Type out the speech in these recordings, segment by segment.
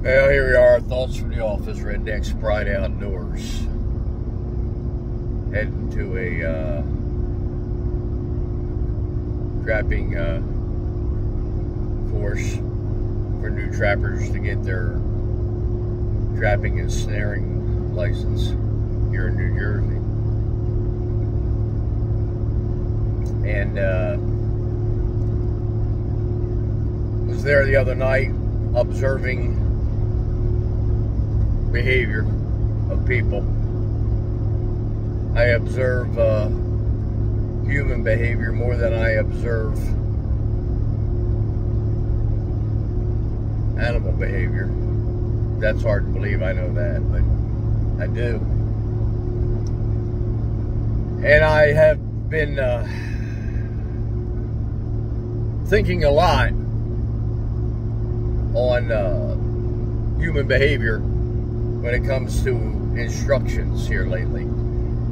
Well, here we are, Thoughts from the Office, Redneck Sprite Outdoors. Heading to a trapping course for new trappers to get their trapping and snaring license here in New Jersey. And was there the other night observing behavior of people. I observe human behavior more than I observe animal behavior. That's hard to believe, I know that, but I do. And I have been thinking a lot on human behavior when it comes to instructions here lately.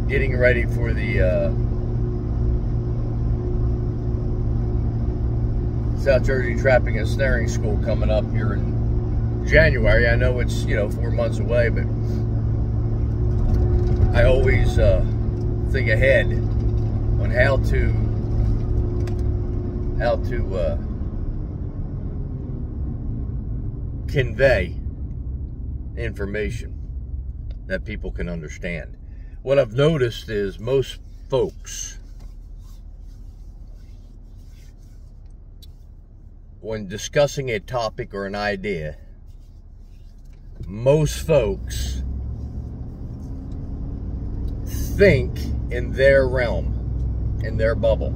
Getting ready for the South Jersey Trapping and Snaring School coming up here in January. I know it's, 4 months away, but I always think ahead on how to convey information that people can understand. What I've noticed is most folks, when discussing a topic or an idea, most folks think in their realm, in their bubble.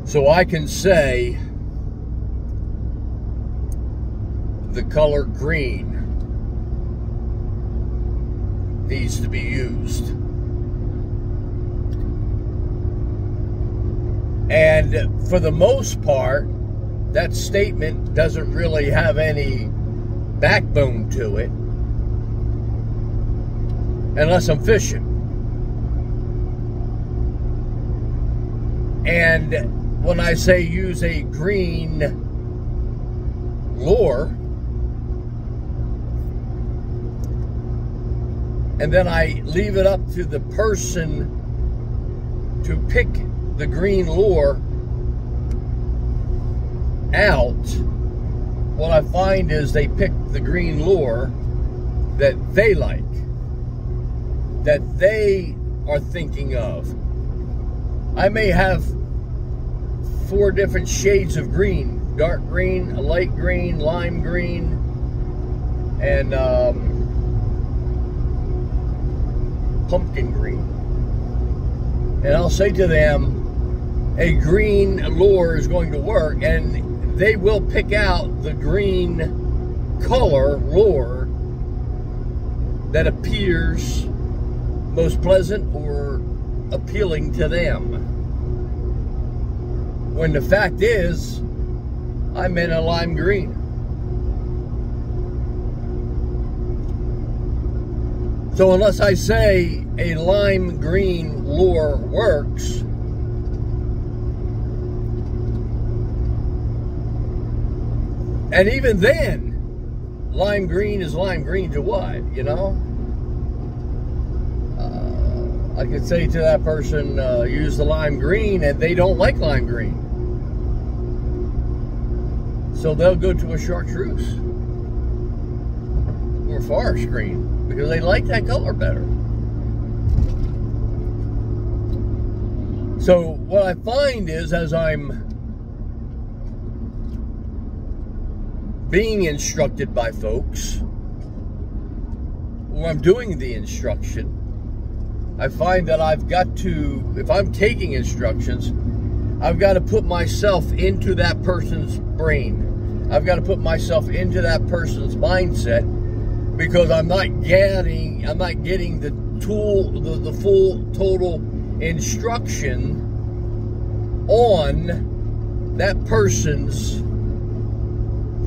So I can say the color green needs to be used. And for the most part, that statement doesn't really have any backbone to it, unless I'm fishing. And when I say use a green lure, and then I leave it up to the person to pick the green lure out, what I find is they pick the green lure that they like, that they are thinking of. I may have 4 different shades of green: dark green, a light green, lime green, and pumpkin green. And I'll say to them, a green lure is going to work, and they will pick out the green color lure that appears most pleasant or appealing to them. When the fact is, I'm in a lime green. So unless I say a lime green lure works, and even then, lime green is lime green to what, I could say to that person, use the lime green, and they don't like lime green. So they'll go to a chartreuse or forest green, because they like that color better. So what I find is, as I'm being instructed by folks, or I'm doing the instruction, I find that I've got to, if I'm taking instructions, I've got to put myself into that person's brain. I've got to put myself into that person's mindset, because I'm not getting the full total instruction on that person's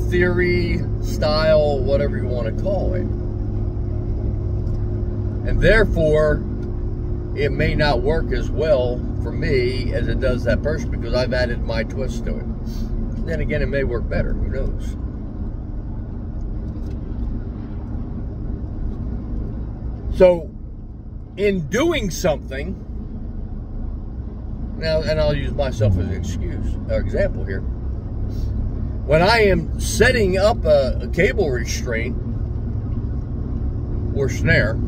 theory, style, whatever you want to call it. And therefore, it may not work as well for me as it does that person, because I've added my twist to it. Then again, it may work better. Who knows? So, in doing something, now, and I'll use myself as an example here. When I am setting up a cable restraint or snare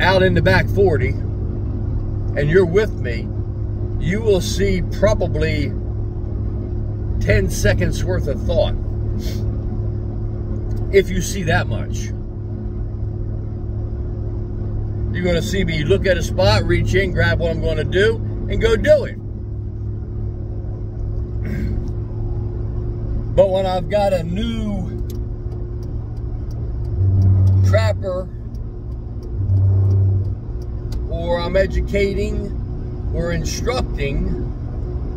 out in the back 40, and you're with me, you will see probably 10 seconds worth of thought. If you see that much. You're going to see me look at a spot, reach in, grab what I'm going to do, and go do it. But when I've got a new trapper, or I'm educating or instructing,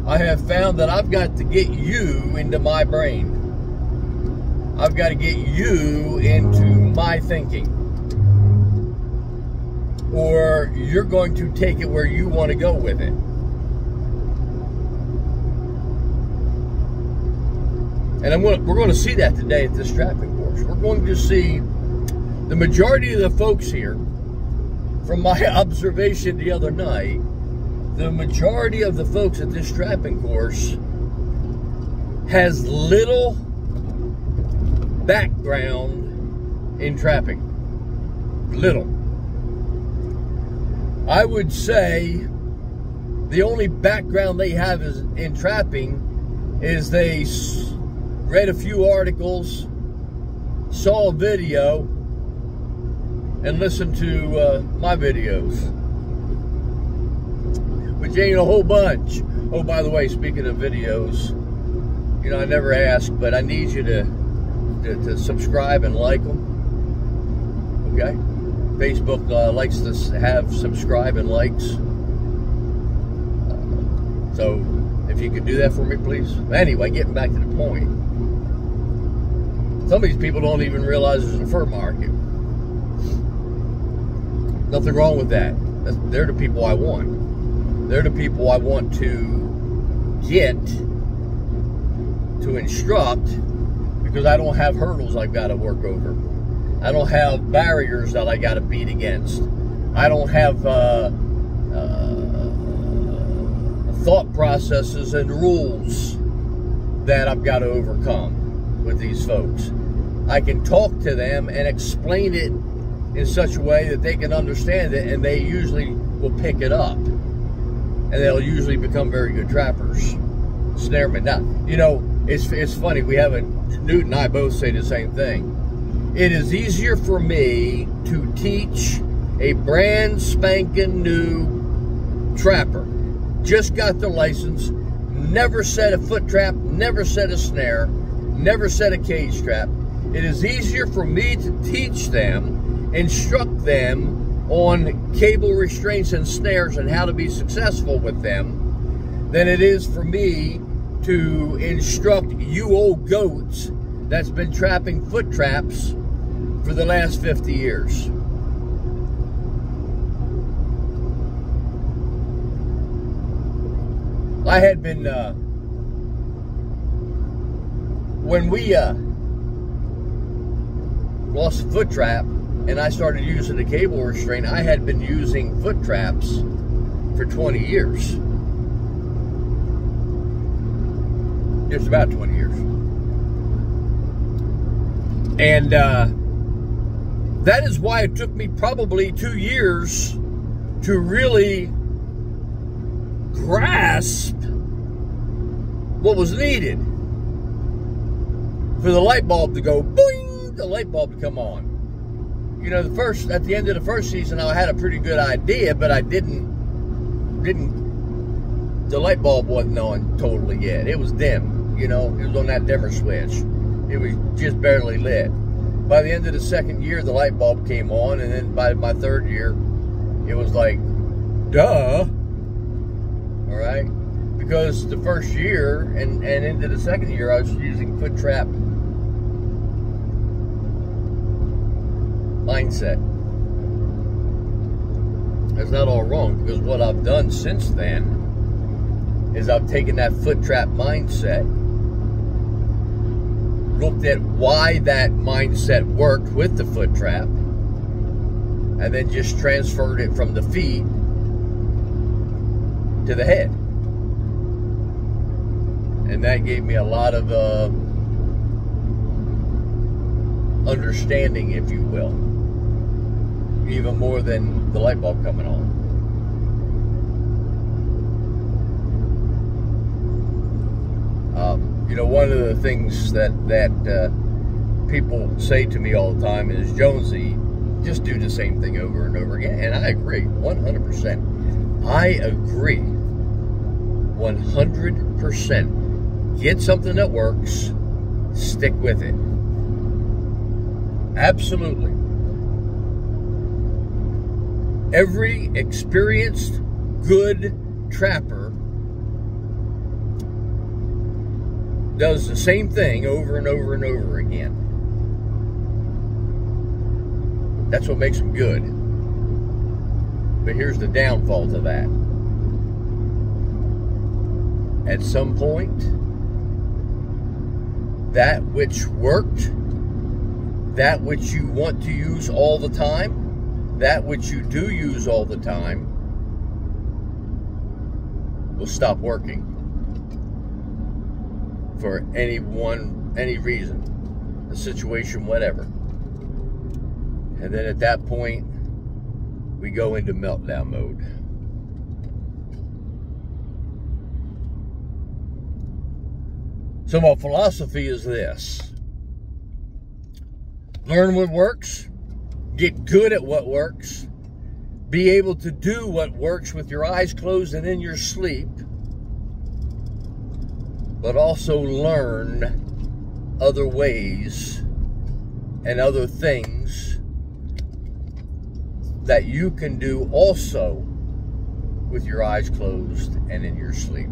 I have found that I've got to get you into my brain. I've got to get you into my thinking. Or you're going to take it where you want to go with it. And we're going to see that today at this trapping course. We're going to see the majority of the folks here, from my observation the other night, the majority of the folks at this trapping course has little background in trapping. Little. I would say the only background they have is in trapping is they read a few articles, saw a video, and listened to my videos, which ain't a whole bunch. Oh, by the way, speaking of videos, you know, I never ask, but I need you to subscribe and like them, okay? Facebook likes to have subscribe and likes. So, if you could do that for me, please. Anyway, getting back to the point. Some of these people don't even realize there's a fur market. Nothing wrong with that. They're the people I want. They're the people I want to get, to instruct, because I don't have hurdles I've got to work over. I don't have barriers that I got to beat against. I don't have thought processes and rules that I've got to overcome with these folks. I can talk to them and explain it in such a way that they can understand it, and they usually will pick it up. And they'll usually become very good trappers. Snaremen. Now, you know, it's funny. Newt and I both say the same thing. It is easier for me to teach a brand spanking new trapper. Just got the license, never set a foot trap, never set a snare, never set a cage trap. It is easier for me to teach them, instruct them on cable restraints and snares and how to be successful with them than it is for me to instruct you old goats that's been trapping foot traps for the last 50 years. I had been, when we lost a foot trap and I started using the cable restraint, I had been using foot traps for 20 years. Just about 20 years. And that is why it took me probably 2 years to really grasp what was needed for the light bulb to go boing, the light bulb to come on. You know, at the end of the first season, I had a pretty good idea, but I the light bulb wasn't on totally yet. It was dim, you know, it was on that dimmer switch. It was just barely lit. By the end of the second year, the light bulb came on, and then by my third year, it was like, duh. All right? Because the first year and into the second year, I was using foot trap mindset. That's not all wrong, because what I've done since then is I've taken that foot trap mindset looked at why that mindset worked with the foot trap, and then just transferred it from the feet to the head. And that gave me a lot of understanding, if you will, even more than the light bulb coming on. You know, one of the things that people say to me all the time is, Jonesy, just do the same thing over and over again. And I agree, 100%. I agree, 100%. Get something that works, stick with it. Absolutely. Every experienced, good trapper does the same thing over and over and over again. That's what makes them good. But here's the downfall to that. At some point, that which worked, that which you want to use all the time, that which you do use all the time, will stop working for any reason, a situation, whatever. And then at that point, we go into meltdown mode. So my philosophy is this: learn what works, get good at what works, be able to do what works with your eyes closed and in your sleep, but also learn other ways and other things that you can do also with your eyes closed and in your sleep.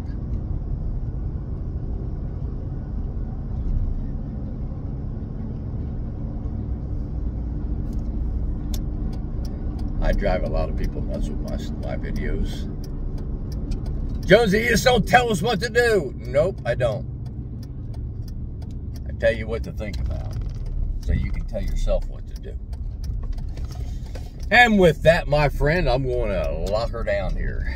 I drive a lot of people nuts with my videos. Jonesy, you just don't tell us what to do. Nope, I don't. I tell you what to think about, so you can tell yourself what to do. And with that, my friend, I'm going to lock her down here.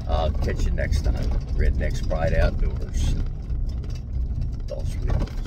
I'll catch you next time. Redneck's Pride Outdoors. Dos Wheels.